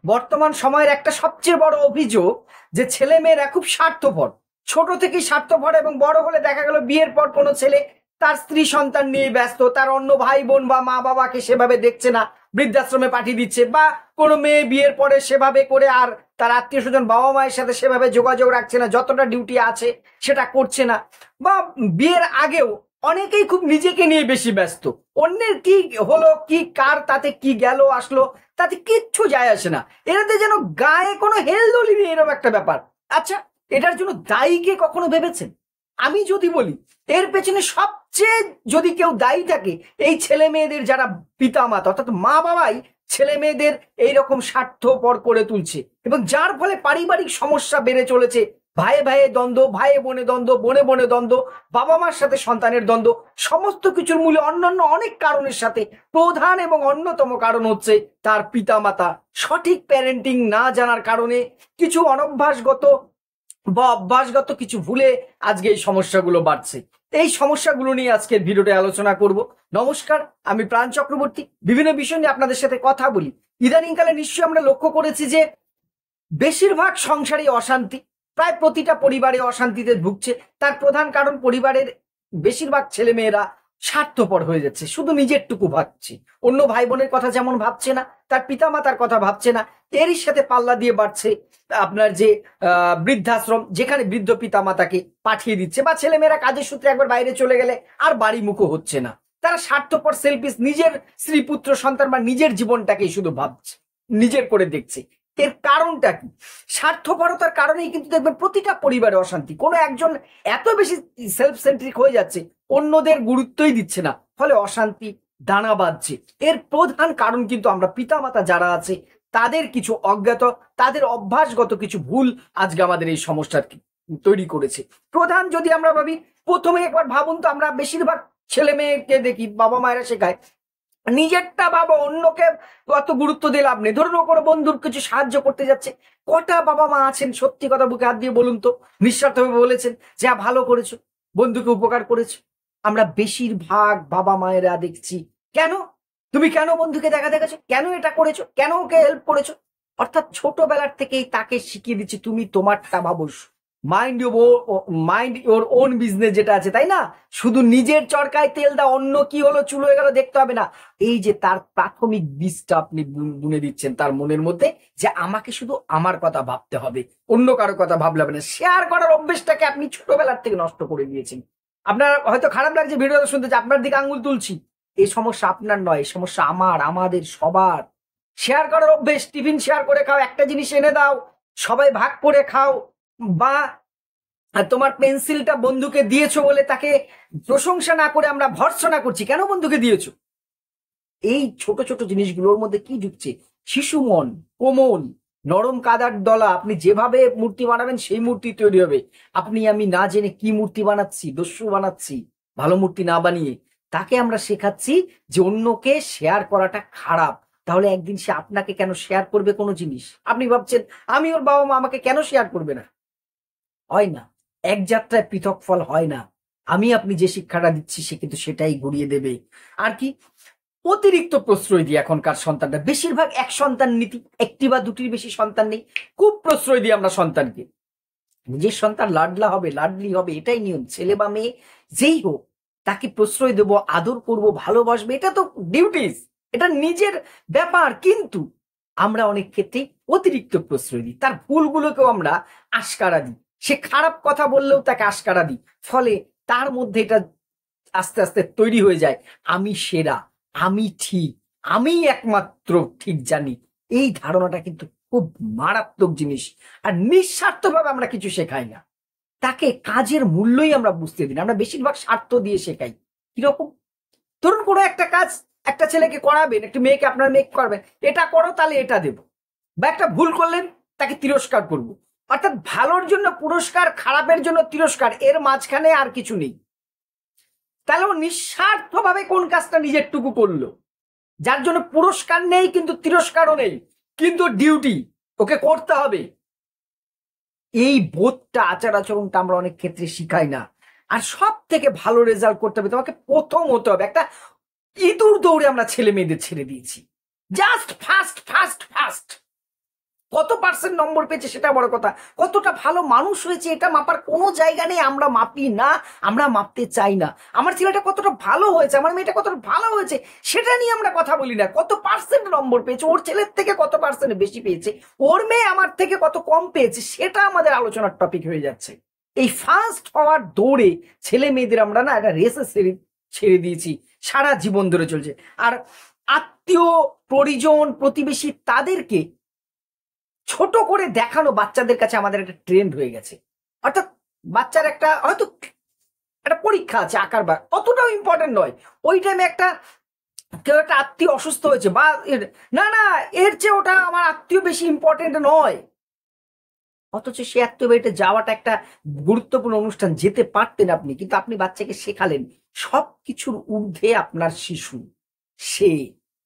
বর্তমান সময়ের একটা সবচেয়ে বড় অভিযোগ যে ছেলে মেয়েরা খুব স্বার্থপর, ছোট থেকেই স্বার্থপর, এবং বড় হলে দেখা গেল বিয়ের পর কোনো ছেলে তার স্ত্রী সন্তান নিয়ে ব্যস্ত, তার অন্য ভাই বোন বা মা বাবাকে সেভাবে দেখছে না, বৃদ্ধাশ্রমে পাঠিয়ে দিচ্ছে, বা কোনো মেয়ে বিয়ের পরে সেভাবে করে আর তার আত্মীয় স্বজন বাবা মায়ের সাথে সেভাবে যোগাযোগ রাখছে না, যতটা ডিউটি আছে সেটা করছে না, বা বিয়ের আগেও অনেকেই খুব নিজেকে নিয়ে বেশি ব্যস্ত। অন্যের কি হলো, কি কার তাতে কি গেল আসলো তাতে কিচ্ছু যায় আসে না, এটাতে যেন গায়ে কোনো হেলদোলি নেই, এরকম একটা ব্যাপার। আচ্ছা, এটার জন্য দায়ী কে কখনো ভেবেছেন? আমি যদি বলি, এর পেছনে সবচেয়ে যদি কেউ দায়ী থাকে, এই ছেলে মেয়েদের যারা পিতা মাতা অর্থাৎ মা বাবাই ছেলে মেয়েদের এইরকম স্বার্থপর করে তুলছে, এবং যার ফলে পারিবারিক সমস্যা বেড়ে চলেছে। ভাইয়ে ভাইয়ে দ্বন্দ্ব, ভাইয়ে বনে দ্বন্দ্ব, বনে বনে দ্বন্দ্ব, বাবা মার সাথে সন্তানের দ্বন্দ্ব, সমস্ত কিছুর মূলে অন্যান্য অনেক কারণের সাথে প্রধান এবং অন্যতম কারণ হচ্ছে তার পিতামাতা সঠিক প্যারেন্টিং না জানার কারণে কিছু অনভ্যাসগত বা অভ্যাসগত কিছু ভুলে আজকে এই সমস্যাগুলো বাড়ছে। এই সমস্যাগুলো নিয়ে আজকের ভিডিওতে আলোচনা করব। নমস্কার, আমি প্রাণ চক্রবর্তী। বিভিন্ন বিষয় নিয়ে আপনাদের সাথে কথা বলি। ইদানিংকালে নিশ্চয়ই আমরা লক্ষ্য করেছি যে বেশিরভাগ সংসারই অশান্তি, প্রায় প্রতিটা পরিবারে অশান্তিতে ভুগছে। তার প্রধান কারণ পরিবারের বেশিরভাগ ছেলে মেয়েরা স্বার্থপর হয়ে যাচ্ছে, শুধু নিজেরটুকু ভাবছে, অন্য ভাই বোনের কথা যেমন ভাবছে না, তার পিতা মাতার কথা ভাবছে না। এরই সাথে পাল্লা দিয়ে বাড়ছে আপনার যে বৃদ্ধাশ্রম, যেখানে বৃদ্ধ পিতা মাতাকে পাঠিয়ে দিচ্ছে, বা ছেলে মেয়েরা কাজের সূত্রে একবার বাইরে চলে গেলে আর বাড়ি মুখো হচ্ছে না, তারা স্বার্থপর সেলফিশ, নিজের স্ত্রী পুত্র সন্তান বা নিজের জীবনটাকেই শুধু ভাবছে, নিজের করে দেখছে। এর কারণটা কি? স্বার্থপরতার কারণেই কিন্তু দেখবেন প্রতিটা পরিবারে অশান্তি। কোনো একজন এত বেশি সেলফ সেন্ট্রিক হয়ে যাচ্ছে, অন্যদের গুরুত্বই দিচ্ছে না, ফলে অশান্তি দানা বাঁধছে। এর প্রধান কারণ কিন্তু আমরা পিতামাতা যারা আছে তাদের কিছু অজ্ঞাত, তাদের অভ্যাসগত কিছু ভুল আজকে আমাদের এই সমস্যার তৈরি করেছে। প্রধান যদি আমরা ভাবি, প্রথমে একবার ভাবুন তো, আমরা বেশিরভাগ ছেলে মেয়েকে দেখি বাবা মায়েরা শেখায় নিজেরটা বাবা, অন্যকে অত গুরুত্ব দিয়ে লাভ নেই। ধরুন ও কোনো বন্ধুর কিছু সাহায্য করতে যাচ্ছে, কটা বাবা মা আছেন সত্যি কথা বুকে হাত দিয়ে বলুন তো, নিঃস্বার্থভাবে বলেছেন যা ভালো করেছো, বন্ধুকে উপকার করেছো? আমরা বেশিরভাগ বাবা মায়েরা দেখছি, কেন তুমি কেন বন্ধুকে দেখা দেখাছো, কেন এটা করেছো, কেন ওকে হেল্প করেছো? অর্থাৎ ছোটবেলার থেকেই তাকে শিখিয়ে দিচ্ছি তুমি তোমারটা ভাবো, mind mind your own business যেটা আছে, তাই না? শুধু নিজের চরকায় তেল দাও, অন্য কি হলো চুলো হয়ে গেল দেখতে হবে না। এই যে তার প্রাথমিক বীজটা আপনি বুনে দিচ্ছেন তার মনের মধ্যে, যে আমাকে শুধু আমার কথা ভাবতে হবে, অন্য কারো কথা ভাবলে হবে না। শেয়ার করার অভ্যেসটাকে আপনি ছোটবেলার থেকে নষ্ট করে দিয়েছেন। আপনার হয়তো খারাপ লাগছে ভিডিওটা শুনতে যে আপনার দিকে আঙুল তুলছি, এই সমস্যা আপনার নয়, এই সমস্যা আমার, আমাদের সবার। শেয়ার করার অভ্যেস, টিফিন শেয়ার করে খাও, একটা জিনিস এনে দাও সবাই ভাগ করে খাও, বা তোমার পেন্সিলটা বন্ধুকে দিয়েছো বলে তাকে প্রশংসা না করে আমরা ভর্ৎসনা করছি, কেন বন্ধুকে দিয়েছো? এই ছোট ছোট জিনিসগুলোর মধ্যে কি ঢুকছে? শিশু মন, কোমল, নরম কাদার দলা, আপনি যেভাবে মূর্তি বানাবেন সেই মূর্তি তৈরি হবে। আপনি আমি না জেনে কি মূর্তি বানাচ্ছি, দস্যু বানাচ্ছি, ভালো মূর্তি না বানিয়ে। তাকে আমরা শেখাচ্ছি যে অন্যকে শেয়ার করাটা খারাপ, তাহলে একদিন সে আপনাকে কেন শেয়ার করবে কোনো জিনিস? আপনি ভাবছেন আমি ওর বাবা মা, আমাকে কেন শেয়ার করবে না? হয় না, এক যাত্রায় পৃথক ফল হয় না। আমি আপনি যে শিক্ষাটা দিচ্ছি সে কিন্তু সেটাই ঘুরিয়ে দেবে। আর কি? অতিরিক্ত প্রশ্রয় দিই এখনকার সন্তানটা, বেশিরভাগ এক সন্তান নীতি, একটি বা দুটির বেশি সন্তান নেই, খুব প্রশ্রয় দিই আমরা সন্তানকে। নিজের সন্তান লাডলা হবে, লাডলি হবে, এটাই নিয়ম। ছেলে বা মেয়ে যেই হোক, তাকে প্রশ্রয় দেবো, আদর করব, ভালোবাসবে, এটা তো ডিউটিস, এটা নিজের ব্যাপার। কিন্তু আমরা অনেক ক্ষেত্রে অতিরিক্ত প্রশ্রয় দিই, তার ভুলগুলোকেও আমরা আশকারা দিই, সে খারাপ কথা বললেও তাকে আশকারা দিই। ফলে তার মধ্যে এটা আস্তে আস্তে তৈরি হয়ে যায়, আমি সেরা, আমি ঠিক, আমি একমাত্র ঠিক জানি। এই ধারণাটা কিন্তু খুব মারাত্মক জিনিস। আর নিঃস্বার্থভাবে আমরা কিছু শেখাই না, তাকে কাজের মূল্যই আমরা বুঝতে দিই না, আমরা বেশিরভাগ স্বার্থ দিয়ে শেখাই। কিরকম? ধরুন কোনো একটা কাজ একটা ছেলেকে করাবেন, একটা মেয়েকে, আপনার মেয়ে করবেন, এটা করো তাহলে এটা দেব, বা একটা ভুল করলেন তাকে তিরস্কার করব। অর্থাৎ ভালোর জন্য পুরস্কার, খারাপের জন্য তিরস্কার, এর মাঝখানে আর কিছু নেই। তাহলে ও নিঃস্বার্থভাবে কোন কাজটা নিজেরটুকু করলো, যার জন্য পুরস্কার নেই কিন্তু তিরস্কারও নেই, কিন্তু ডিউটি ওকে করতে হবে। এই বোধটা, আচার আচরণটা আমরা অনেক ক্ষেত্রে শিখাই না। আর সব থেকে ভালো রেজাল্ট করতে হবে তোমাকে প্রথম হতে হবে। একটা ইঁদুর দৌড়ে আমরা ছেলে মেয়েদের ছেড়ে দিয়েছি, just fast fast fast. Percent নম্বর পেয়েছে সেটা বড় কথা, কতটা ভালো মানুষ হয়েছে এটা মাপার কোনো জায়গা নেই। আমরা মাপি না, আমরা মাপতে চাই না। আমার ছেলেটা কতটা ভালো হয়েছে, আমার মেয়েটা কতটা ভালো হয়েছে সেটা নিয়ে আমরা কথা বলি না। কত পার্সেন্ট নম্বর পেয়েছে, ওর ছেলের থেকে কত পার্সেন্ট বেশি পেয়েছে, ওর মেয়ে আমার থেকে কত কম পেয়েছে, সেটা আমাদের আলোচনার টপিক হয়ে যাচ্ছে। এই ফার্স্ট হওয়ার দৌড়ে ছেলে মেয়েদের আমরা না একটা রেসে ছেড়ে দিয়েছি, সারা জীবন ধরে চলছে। আর আত্মীয় পরিজন প্রতিবেশী তাদেরকে ছোট করে দেখানো বাচ্চাদের কাছে আমাদের একটা ট্রেন্ড হয়ে গেছে। অর্থাৎ বাচ্চার একটা হয়তো একটা পরীক্ষা আছে আঁকার, বা অতটাও ইম্পর্টেন্ট নয়, ওই টাইমে একটা কেউ একটা আত্মীয় অসুস্থ হয়েছে বা না না এর চেয়ে ওটা আমার আত্মীয় বেশি ইম্পর্টেন্ট নয়, অথচ সে আত্মীয় বাড়িতে যাওয়াটা একটা গুরুত্বপূর্ণ অনুষ্ঠান, যেতে পারতেন আপনি, কিন্তু আপনি বাচ্চাকে শেখালেন সবকিছুর ঊর্ধ্বে আপনার শিশু সে।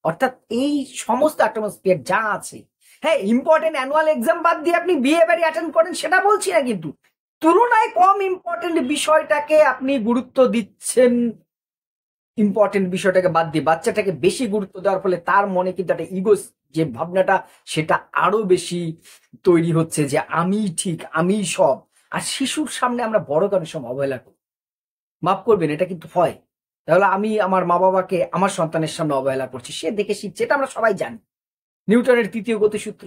অর্থাৎ এই সমস্ত অ্যাটমসফিয়ার যা আছে, হ্যাঁ ইম্পর্টেন্ট অ্যানুয়াল এক্সাম বাদ দিয়ে আপনি বিয়ে বাড়ি অ্যাটেন্ড করেন সেটা বলছি না, কিন্তু তুলনায় কম ইম্পর্টেন্ট বিষয়টাকে আপনি গুরুত্ব দিচ্ছেন, ইম্পর্টেন্ট বিষয়টাকে বাদ দিয়ে বাচ্চাটাকে বেশি গুরুত্ব দেওয়ার ফলে তার মনে কিন্তু একটা ইগো যে ভাবনাটা সেটা আরো বেশি তৈরি হচ্ছে, যে আমি ঠিক আমি সব। আর শিশুর সামনে আমরা বড় কারণের সময় অবহেলা করি, মাফ করবেন এটা কিন্তু হয়। তাহলে আমি আমার মা বাবাকে আমার সন্তানের সামনে অবহেলা করছি, সে দেখে শিখছে, এটা আমরা সবাই জানি। নিউটনের তৃতীয় গতিসূত্র,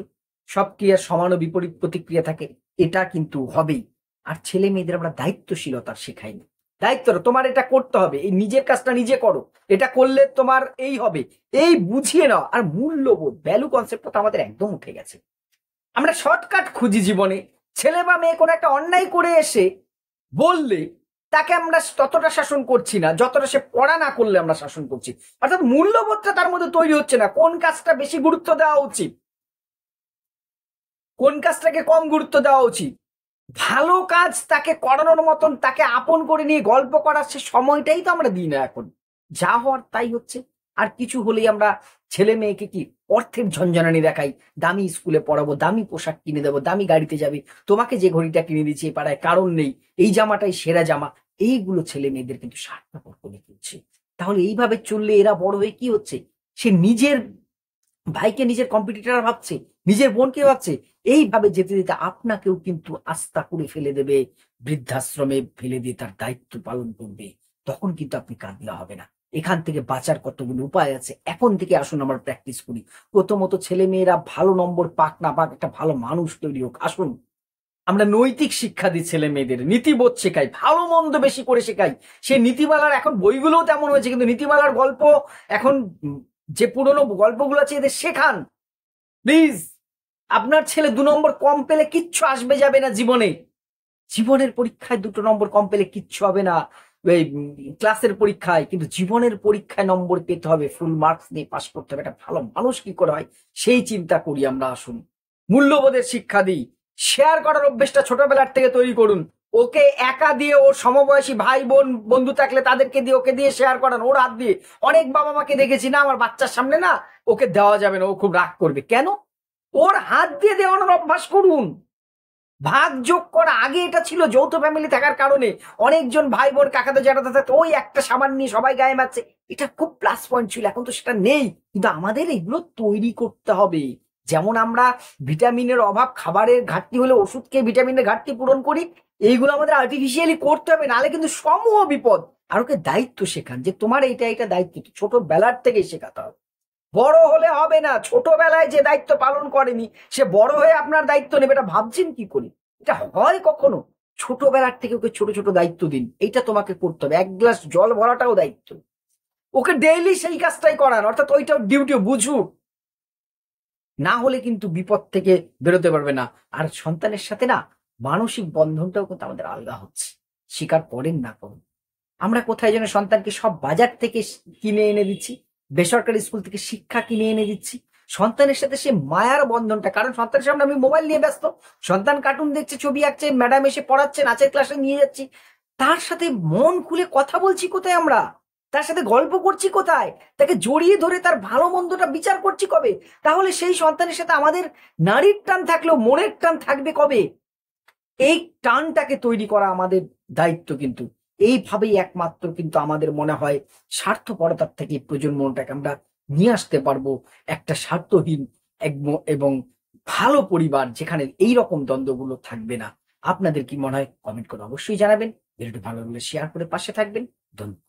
সব ক্রিয়ার সমান ও বিপরীত প্রতিক্রিয়া থাকে, এটা কিন্তু হবেই। আর ছেলে মেয়েদের আমরা দায়িত্বশীলতা শেখাই না, দায়িত্ব তোমার এটা করতে হবে, এই নিজের কাজটা নিজে করো, এটা করলে তোমার এই হবে, এই বুঝিয়ে নাও। আর মূল্যবোধ ভ্যালু কনসেপ্টটা তো আমাদের একদম উঠে গেছে। আমরা শর্টকাট খুঁজি জীবনে। ছেলে বা মেয়ে কোনো একটা অন্যায় করে এসে বললে তাকে আমরা ততটা শাসন করছি না যতটা সে পড়া না করলে আমরা শাসন করছি। অর্থাৎ মূল্যবোধটা তার মধ্যে তৈরি হচ্ছে না, কোন কাজটা বেশি গুরুত্ব দেওয়া উচিত, কোন কাজটাকে কম গুরুত্ব দেওয়া উচিত। ভালো কাজ তাকে করানোর মতন তাকে আপন করে নিয়ে গল্প করার সে সময়টাই তো আমরা দিই না এখন। যা হওয়ার তাই হচ্ছে। আর কিছু হলেই আমরা ছেলে মেয়েকে কি অর্থের ঝঞ্ঝানি দেখাই, দামি স্কুলে পড়াবো, দামি পোশাক কিনে দেবো, দামি গাড়িতে যাবে, তোমাকে যে ঘড়িটা কিনে দিচ্ছি এই পাড়ায় কারণ নেই, এই জামাটাই সেরা জামা, এইগুলো ছেলে মেয়েদের কিন্তু স্বার্থপর করে তুলছে। তাহলে এইভাবে চললে এরা বড় হয়ে কি হচ্ছে, সে নিজের ভাইকে নিজের কম্পিটিটর ভাবছে, নিজের বোনকে ভাবছে। এইভাবে যেতে যেতে আপনাকেও কিন্তু আস্থা করে ফেলে দেবে, বৃদ্ধাশ্রমে ফেলে দিয়ে তার দায়িত্ব পালন করবে। তখন কিন্তু আপনি কাঁদলে হবে না। এখান থেকে বাঁচার কতগুলো উপায় আছে, এখন থেকে আসুন আমরা প্র্যাকটিস করি। প্রথমত ছেলে মেয়েরা ভালো নম্বর পাক না পাক, একটা ভালো মানুষ তৈরি হোক। আসুন আমরা নৈতিক শিক্ষা দিই ছেলে মেয়েদের, নীতিবোধ শেখাই, ভালো মন্দ বেশি করে শেখাই। সেই নীতিমালার এখন বইগুলোও তেমন হয়েছে, কিন্তু নীতিমালার গল্প এখন যে পুরনো গল্পগুলো আছে এদের শেখান প্লিজ। আপনার ছেলে 2 নম্বর কম পেলে কিচ্ছু আসবে যাবে না জীবনে, জীবনের পরীক্ষায় 2 নম্বর কম পেলে কিচ্ছু হবে না ক্লাসের পরীক্ষায়, কিন্তু জীবনের পরীক্ষায় নম্বর পেতে হবে, ফুল মার্কস নিয়ে পাশ করতে হবে। একটা ভালো মানুষ কি করে হয় সেই চিন্তা করি আমরা। আসুন মূল্যবোধের শিক্ষা দিই, শেয়ার করার অভ্যেসটা ছোটবেলার থেকে তৈরি করুন। ওকে একা দিয়ে ওর সমবয়সী ভাই বোন বন্ধু থাকলে তাদেরকে দিয়ে ওকে দিয়ে শেয়ার করান, ওর হাত দিয়ে। অনেক বাবা মাকে দেখেছি না আমার বাচ্চার সামনে না ওকে দেওয়া যাবে না, ও খুব রাগ করবে, কেন? ওর হাত দিয়ে দেওয়ানোর অভ্যাস করুন। ভাগ যোগ করা, আগে এটা ছিল যৌথ ফ্যামিলি থাকার কারণে অনেকজন ভাই বোন কাকাতে জ্যাঠাতে থাকতো, ওই একটা সাবান নিয়ে সবাই গায়ে মারছে, এটা খুব প্লাস পয়েন্ট ছিল, এখন তো সেটা নেই। কিন্তু আমাদের এগুলো তৈরি করতে হবে। যেমন আমরা ভিটামিনের অভাব, খাবারের ঘাটতি হলে ওষুধ খেয়ে ভিটামিনের ঘাটতি পূরণ করি, এইগুলো আমাদের আর্টিফিশিয়ালি করতে হবে, নাহলে কিন্তু সমূহ বিপদ। আর ওকে দায়িত্ব শেখান যে তোমার এইটা এটা দায়িত্ব, ছোটবেলার থেকেই শেখাতে হবে। বড় হলে হবে না, ছোটবেলায় যে দায়িত্ব পালন করেনি সে বড় হয়ে আপনার দায়িত্ব নেবে, এটা ভাবছেন কি করে? এটা হয় কখনো? ছোটবেলার থেকে ওকে ছোট ছোট দায়িত্ব দিন, এইটা তোমাকে করতে হবে। 1 গ্লাস জল ভরাটাও দায়িত্ব, ওকে ডেইলি সেই কাজটাই করান, অর্থাৎ ওইটাও ডিউটি বুঝুক, না হলে কিন্তু বিপদ থেকে বেরোতে পারবে না। আর সন্তানের সাথে না মানসিক বন্ধনটাও কিন্তু আমাদের আলাদা হচ্ছে, স্বীকার করেন না করুন। আমরা কোথায় যেন সন্তানকে সব বাজার থেকে কিনে এনে দিচ্ছি, বেসরকারি স্কুল থেকে শিক্ষা কিনে এনে দিচ্ছি। সন্তানের সাথে সে মায়ার বন্ধনটা, কারণ সন্তানের সামনে আমি মোবাইল নিয়ে ব্যস্ত, সন্তান কার্টুন দেখছে, ছবি আঁকছে, ম্যাডাম এসে পড়াচ্ছে, নাচের ক্লাসে নিয়ে যাচ্ছি, তার সাথে মন খুলে কথা বলছি কোথায় আমরা? তার সাথে গল্প করছি কোথায়? তাকে জড়িয়ে ধরে তার ভালো মন্দটা বিচার করছি কবে? তাহলে সেই সন্তানের সাথে আমাদের নারীর টান থাকলেও মনের টান থাকবে কবে? এই টানটাকে তৈরি করা আমাদের দায়িত্ব। কিন্তু এইভাবেই একমাত্র কিন্তু আমাদের মনে হয় স্বার্থপরতার থেকে প্রজন্মটাকে আমরা নিয়ে আসতে পারবো একটা স্বার্থহীন এবং ভালো পরিবার যেখানে এই রকম দ্বন্দ্বগুলো থাকবে না। আপনাদের কি মনে হয়? কমেন্ট করে অবশ্যই জানাবেন। ভিডিওটি ভালো লাগলে শেয়ার করে পাশে থাকবেন। ধন্যবাদ।